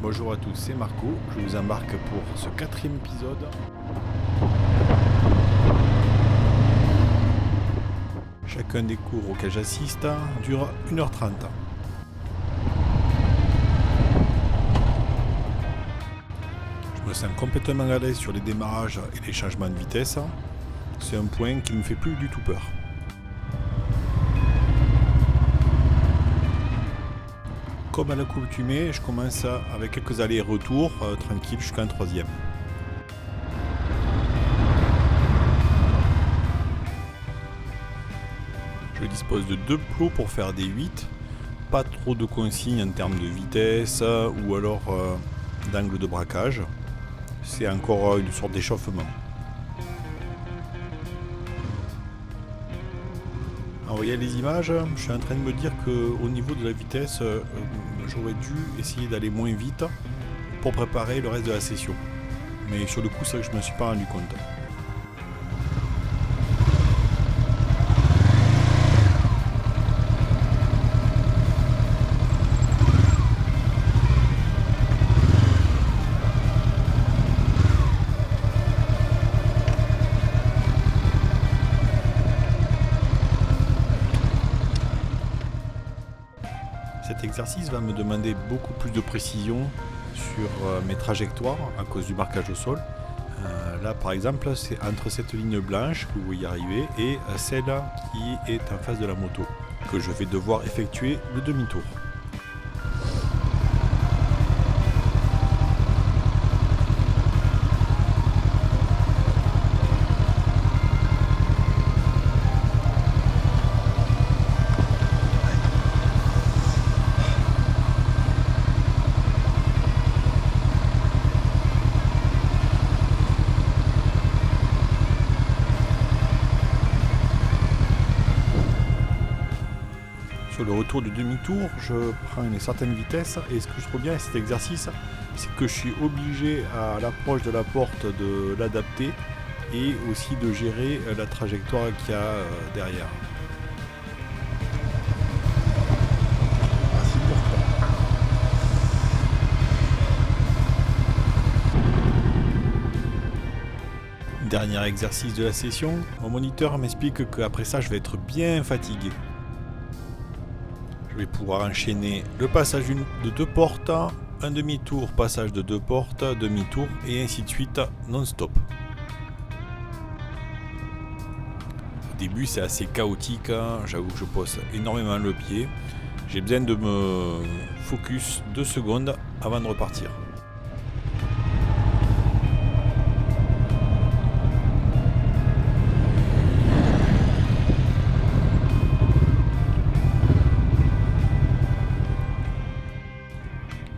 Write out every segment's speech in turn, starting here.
Bonjour à tous, c'est Marco, je vous embarque pour ce 4e épisode. Chacun des cours auxquels j'assiste dure 1h30. Je me sens complètement à l'aise sur les démarrages et les changements de vitesse. C'est un point qui ne me fait plus du tout peur. Comme à l'accoutumée, je commence avec quelques allers-retours tranquilles jusqu'à un 3e. Je dispose de 2 plots pour faire des 8. Pas trop de consignes en termes de vitesse ou alors d'angle de braquage. C'est encore une sorte d'échauffement. En voyant les images, je suis en train de me dire qu'au niveau de la vitesse, j'aurais dû essayer d'aller moins vite pour préparer le reste de la session. Mais sur le coup, c'est vrai que je ne me suis pas rendu compte. Cet exercice va me demander beaucoup plus de précision sur mes trajectoires à cause du marquage au sol. Là par exemple, c'est entre cette ligne blanche que vous voyez arriver et celle qui est en face de la moto que je vais devoir effectuer le demi-tour. Sur le retour du demi-tour, je prends une certaine vitesse et ce que je trouve bien avec cet exercice, c'est que je suis obligé à l'approche de la porte de l'adapter et aussi de gérer la trajectoire qu'il y a derrière. Dernier exercice de la session, mon moniteur m'explique qu'après ça je vais être bien fatigué. Je vais pouvoir enchaîner le passage de 2 portes, un demi-tour, passage de 2 portes, demi-tour et ainsi de suite non-stop. Au début c'est assez chaotique, j'avoue que je pose énormément le pied. J'ai besoin de me focus 2 secondes avant de repartir.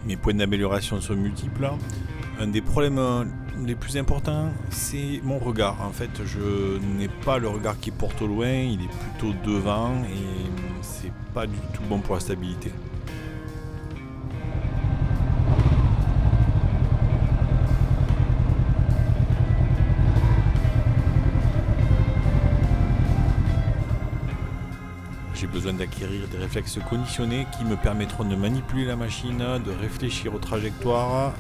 Mes points d'amélioration sont multiples. Un des problèmes les plus importants, c'est mon regard. En fait, je n'ai pas le regard qui porte au loin, il est plutôt devant et c'est pas du tout bon pour la stabilité. J'ai besoin d'acquérir des réflexes conditionnés qui me permettront de manipuler la machine, de réfléchir aux trajectoires.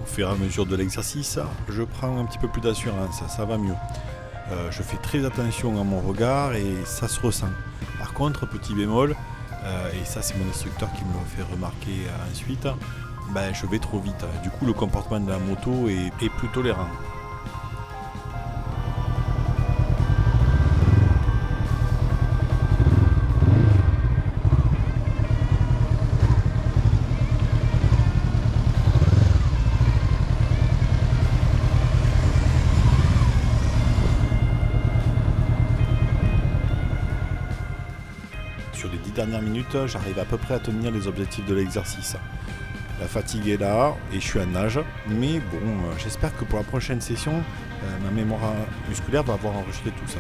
Au fur et à mesure de l'exercice, je prends un petit peu plus d'assurance, ça va mieux. Je fais très attention à mon regard et ça se ressent. Par contre, petit bémol, et ça c'est mon instructeur qui me le fait remarquer ensuite, je vais trop vite. Du coup, le comportement de la moto est plus tolérant. Sur les 10 dernières minutes, j'arrive à peu près à tenir les objectifs de l'exercice. La fatigue est là et je suis à nage, mais bon, j'espère que pour la prochaine session, ma mémoire musculaire va avoir enregistré tout ça.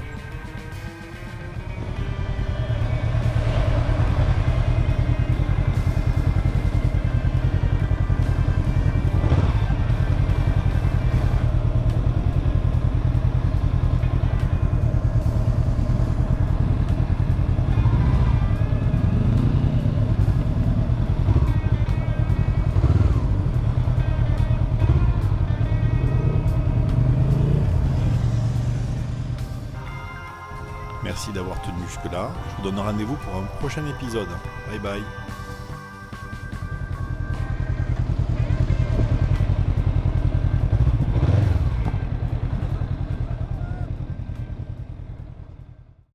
jusque-là. Je vous donne rendez-vous pour un prochain épisode. Bye bye.